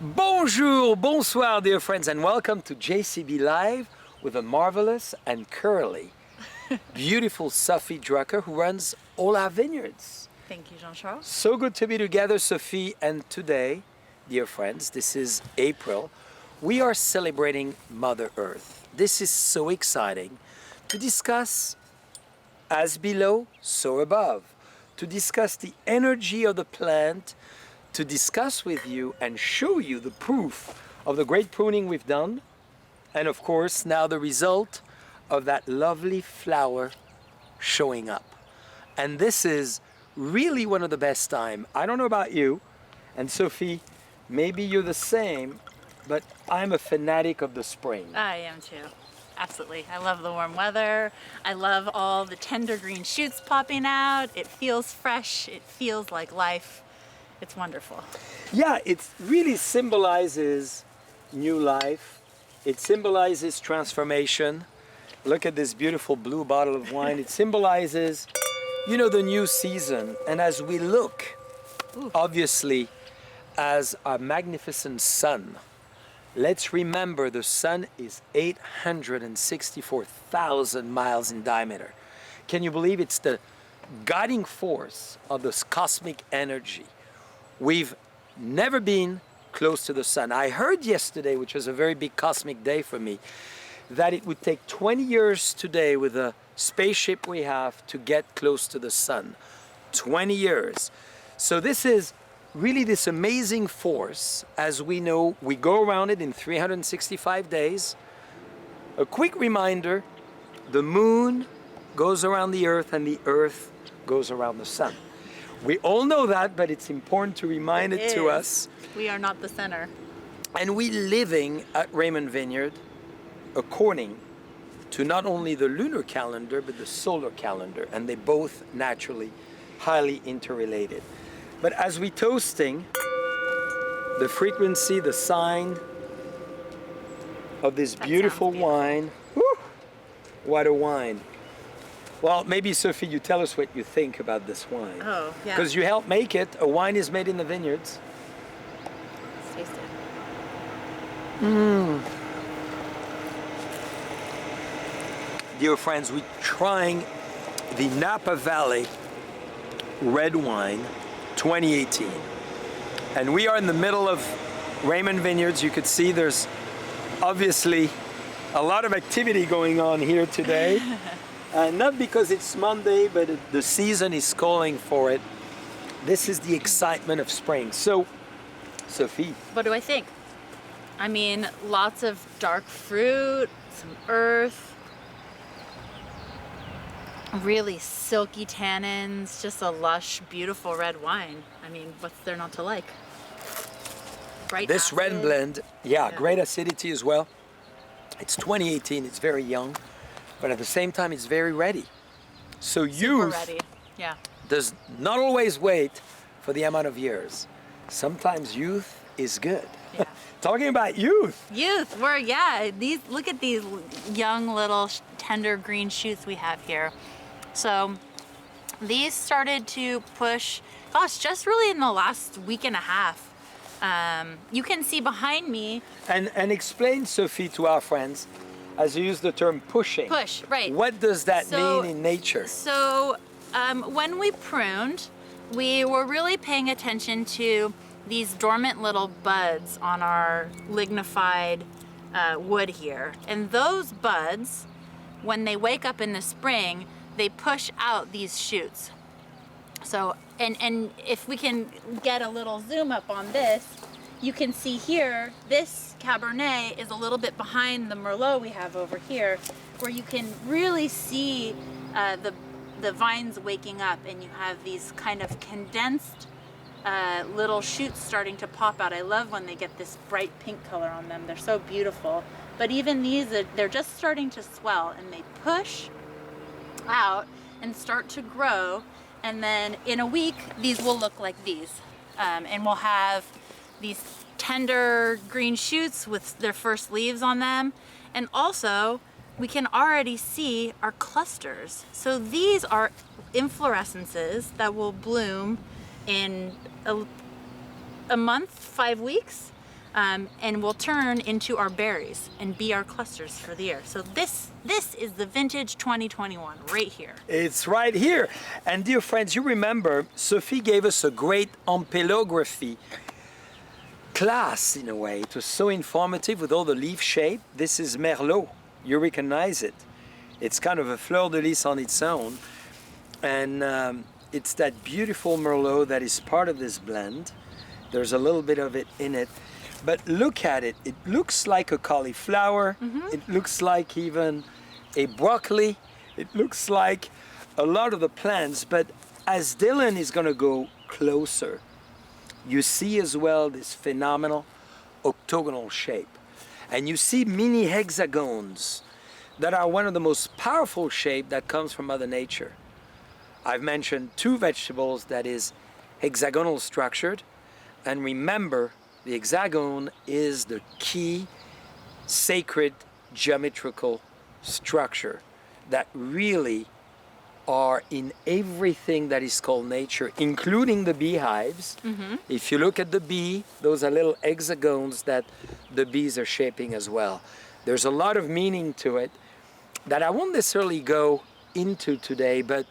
Bonjour, bonsoir, dear friends, and welcome to JCB Live with a marvelous and curly, beautiful Sophie Drucker who runs all our vineyards. Thank you, Jean-Charles. So good to be together, Sophie, and today, dear friends, this is April. We are celebrating Mother Earth. This is so exciting to discuss as below, so above, to discuss the energy of the plant, to discuss with you and show you the proof of the great pruning we've done, and of course now the result of that lovely flower showing up. And this is really one of the best time. I don't know about you, and Sophie, maybe you're the same, but I'm a fanatic of the spring. I am too. Absolutely. I love the warm weather. I love all the tender green shoots popping out. It feels fresh. It feels like life. It's wonderful. Yeah, it really symbolizes new life. It symbolizes transformation. Look at this beautiful blue bottle of wine. It symbolizes, you know, the new season. And as we look, obviously, as our magnificent sun, let's remember the sun is 864,000 miles in diameter. Can you believe it's the guiding force of this cosmic energy? We've never been close to the sun. I heard yesterday, which was a very big cosmic day for me, that it would take 20 years today with the spaceship we have to get close to the sun. 20 years. So this is really this amazing force. As we know, we go around it in 365 days. A quick reminder, the moon goes around the earth and the earth goes around the sun. We all know that, but it's important to remind it to us. We are not the center. And we living at Raymond Vineyard according to not only the lunar calendar, but the solar calendar. And they both naturally highly interrelated. But as we toasting the frequency, the sign of this beautiful wine, whew, what a wine. Well, maybe, Sophie, you tell us what you think about this wine. Oh, yeah. Because you helped make it. A wine is made in the vineyards. Let's taste it. Dear friends, we're trying the Napa Valley red wine 2018. And we are in the middle of Raymond Vineyards. You could see there's obviously a lot of activity going on here today. Not because it's Monday, but the season is calling for it. This is the excitement of spring. So, Sophie. What do I think? I mean, lots of dark fruit, some earth, really silky tannins, just a lush, beautiful red wine. I mean, what's there not to like? Bright This acid. red blend, yeah, great acidity as well. It's 2018, it's very young. But at the same time, it's very ready. So youth ready. Yeah. does not always wait for the amount of years. Sometimes youth is good. Yeah. Talking about youth. Youth, look at these young little tender green shoots we have here. So these started to push, gosh, just really in the last week and a half. You can see behind me. And explain, Sophie, to our friends, as you use the term pushing. Push, right. What does that mean in nature? So when we pruned, we were really paying attention to these dormant little buds on our lignified wood here. And those buds, when they wake up in the spring, they push out these shoots. So, and if we can get a little zoom up on this, you can see here, this Cabernet is a little bit behind the Merlot we have over here, where you can really see the vines waking up, and you have these kind of condensed little shoots starting to pop out. I love when they get this bright pink color on them. They're so beautiful. But even these, they're just starting to swell, and they push out and start to grow. And then in a week, these will look like these. And we'll have these tender green shoots with their first leaves on them. And also, we can already see our clusters. So these are inflorescences that will bloom in a month, 5 weeks. and will turn into our berries and be our clusters for the year. So this is the vintage 2021 right here. It's right here. And dear friends, you remember Sophie gave us a great ampelography class in a way. It was so informative with all the leaf shape. This is Merlot. You recognize it. It's kind of a fleur de lis on its own. And it's that beautiful Merlot that is part of this blend. There's a little bit of it in it. But look at it. It looks like a cauliflower. It looks like even a broccoli. It looks like a lot of the plants. But as Dylan is going to go closer, you see as well this phenomenal octagonal shape. And you see mini hexagons that are one of the most powerful shape that comes from Mother Nature. I've mentioned two vegetables that is hexagonal structured. And remember, the hexagon is the key sacred geometrical structure that really are in everything that is called nature, including the beehives. If you look at the bee, those are little hexagons that the bees are shaping as well. There's a lot of meaning to it that I won't necessarily go into today, but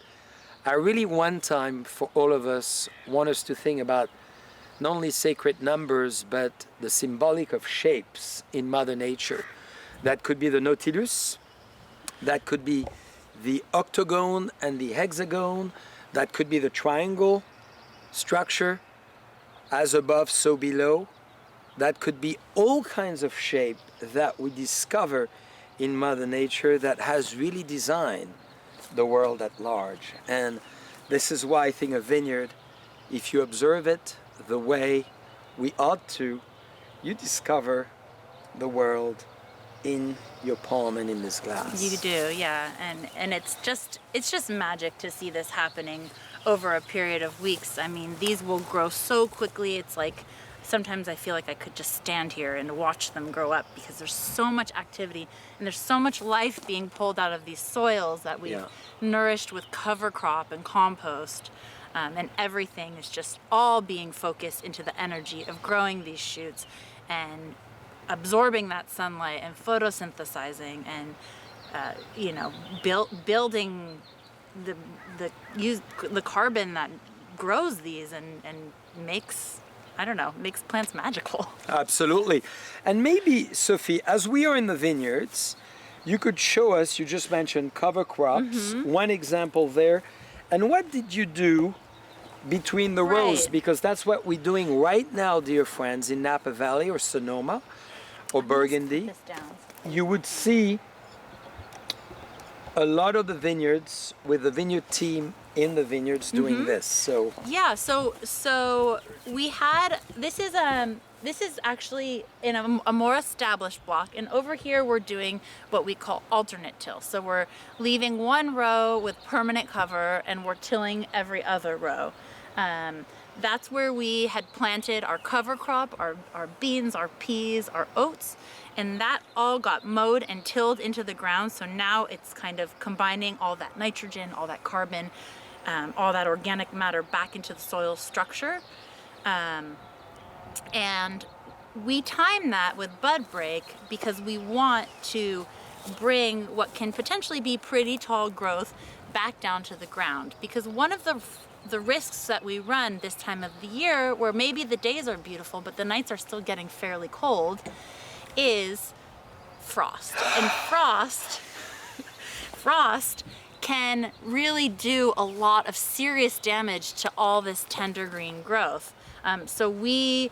I really one time for all of us want us to think about not only sacred numbers, but the symbolic of shapes in Mother Nature. That could be the Nautilus, that could be the octagon and the hexagon, that could be the triangle structure, as above, so below. That could be all kinds of shape that we discover in Mother Nature that has really designed the world at large. And this is why I think a vineyard, if you observe it the way we ought to, you discover the world in your palm and in this glass. You do, yeah, and it's just magic to see this happening over a period of weeks. I mean, these will grow so quickly. It's like sometimes I feel like I could just stand here and watch them grow up because there's so much activity and there's so much life being pulled out of these soils that we've nourished with cover crop and compost. And everything is just all being focused into the energy of growing these shoots and absorbing that sunlight and photosynthesizing and building the carbon that grows these and makes plants magical. Absolutely. And maybe, Sophie, as we are in the vineyards, you could show us, you just mentioned cover crops, one example there. And what did you do between the rows? Because that's what we're doing right now, dear friends, in Napa Valley or Sonoma or Burgundy. You would see a lot of the vineyards with the vineyard team in the vineyards doing this. So yeah, so we had this is actually in a more established block, and over here we're doing what we call alternate till. So we're leaving one row with permanent cover and we're tilling every other row. That's where we had planted our cover crop, our beans, our peas, our oats, and that all got mowed and tilled into the ground. So now it's kind of combining all that nitrogen, all that carbon, all that organic matter back into the soil structure. And we time that with Budbreak because we want to bring what can potentially be pretty tall growth back down to the ground. Because one of the risks that we run this time of the year, where maybe the days are beautiful but the nights are still getting fairly cold, is frost. And frost can really do a lot of serious damage to all this tender green growth. So we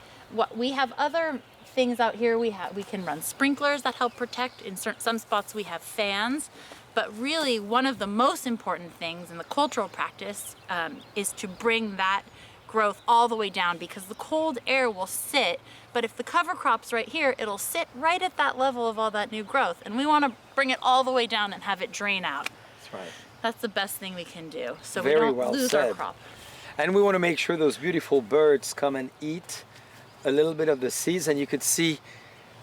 have other things out here. We can run sprinklers that help protect. In some spots we have fans. But really, one of the most important things in the cultural practice is to bring that growth all the way down, because the cold air will sit, but if the cover crop's right here, it'll sit right at that level of all that new growth. And we want to bring it all the way down and have it drain out. That's right. That's the best thing we can do, so Very we don't well lose said. our crop. And we want to make sure those beautiful birds come and eat a little bit of the seeds. And you could see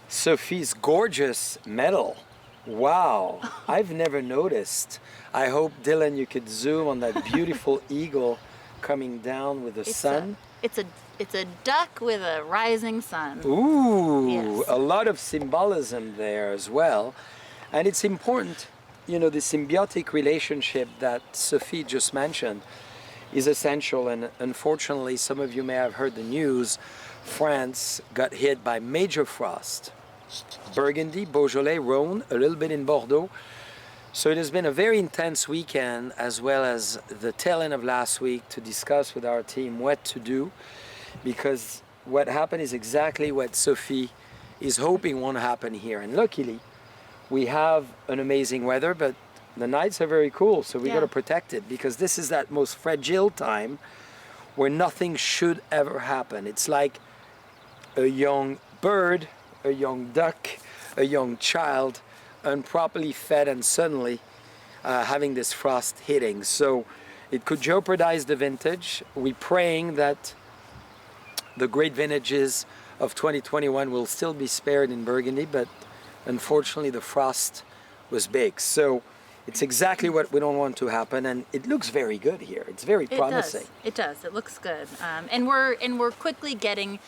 Sophie's gorgeous medal. Wow, I've never noticed. I hope, Dylan, you could zoom on that beautiful eagle coming down with the sun. It's It's a duck with a rising sun. Ooh, Yes. a lot of symbolism there as well. And it's important, you know, the symbiotic relationship that Sophie just mentioned is essential. And unfortunately, some of you may have heard the news, France got hit by major frost. Burgundy, Beaujolais, Rhône, a little bit in Bordeaux. So it has been a very intense weekend, as well as the tail end of last week, to discuss with our team what to do, because what happened is exactly what Sophie is hoping won't happen here. And luckily, we have an amazing weather, but the nights are very cool, so we got to protect it, because this is that most fragile time where nothing should ever happen. It's like a young bird, a young duck, a young child, improperly fed and suddenly having this frost hitting. So it could jeopardize the vintage. We're praying that the great vintages of 2021 will still be spared in Burgundy, but unfortunately the frost was big. So it's exactly what we don't want to happen, and it looks very good here. It's very promising. It does. It looks good, and we're quickly getting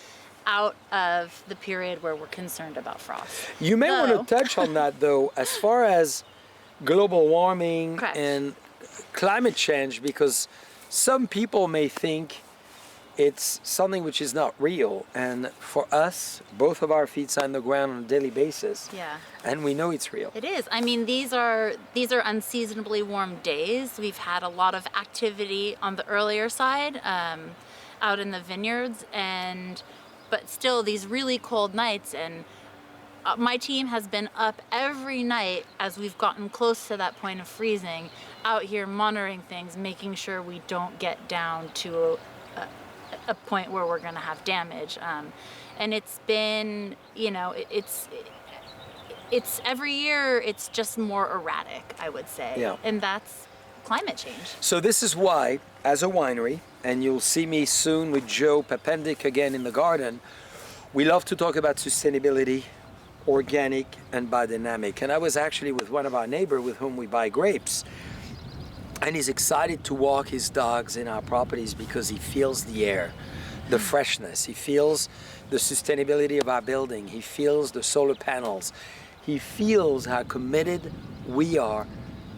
out of the period where we're concerned about frost. You may want to touch on that, though, as far as global warming Correct. and climate change, because some people may think it's something which is not real. And for us, both of our feet are on the ground on a daily basis. Yeah. And we know it's real. It is. I mean, these are unseasonably warm days. We've had a lot of activity on the earlier side, out in the vineyards, but still these really cold nights. And my team has been up every night as we've gotten close to that point of freezing, out here monitoring things, making sure we don't get down to a point where we're going to have damage. And it's been, you know, it's every year it's just more erratic, I would say. Yeah. And that's climate change. So this is why, as a winery, and you'll see me soon with Joe Papendick again in the garden, we love to talk about sustainability, organic and biodynamic. And I was actually with one of our neighbors with whom we buy grapes, and he's excited to walk his dogs in our properties because he feels the air, the freshness. He feels the sustainability of our building. He feels the solar panels. He feels how committed we are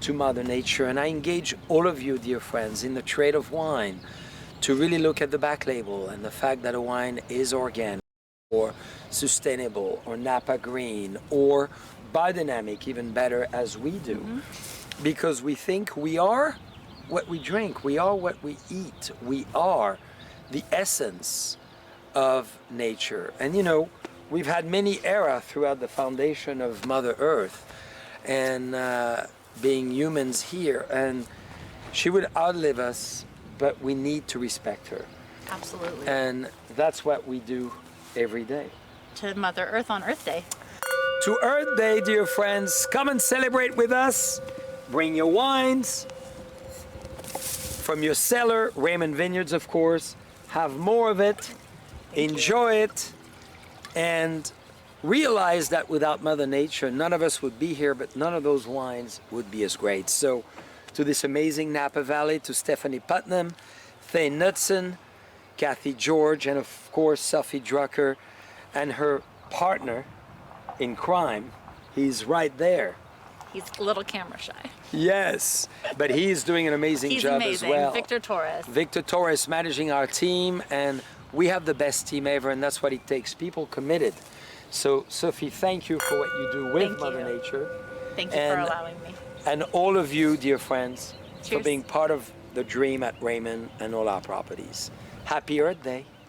to Mother Nature. And I engage all of you, dear friends, in the trade of wine to really look at the back label and the fact that a wine is organic or sustainable or Napa green or biodynamic, even better, as we do. Because we think we are what we drink, we are what we eat, we are the essence of nature. And you know, we've had many eras throughout the foundation of Mother Earth and being humans here, and she would outlive us, but we need to respect her. Absolutely. And that's what we do every day. To Mother Earth on Earth Day. To Earth Day, dear friends, come and celebrate with us. Bring your wines from your cellar, Raymond Vineyards, of course. Have more of it, enjoy it, and realize that without Mother Nature, none of us would be here, but none of those wines would be as great. So, to this amazing Napa Valley, to Stephanie Putnam, Thane Knudsen, Kathy George, and of course, Sophie Drucker, and her partner in crime. He's right there. He's a little camera shy. Yes, but he's doing an amazing He's job amazing. as well. Victor Torres. Victor Torres managing our team, and we have the best team ever, and that's what it takes. People committed. So, Sophie, thank you for what you do with Thank Mother you. Nature. Thank you for allowing me. And all of you, dear friends, for Cheers. being part of the dream at Raymond and all our properties. Happy Earth Day.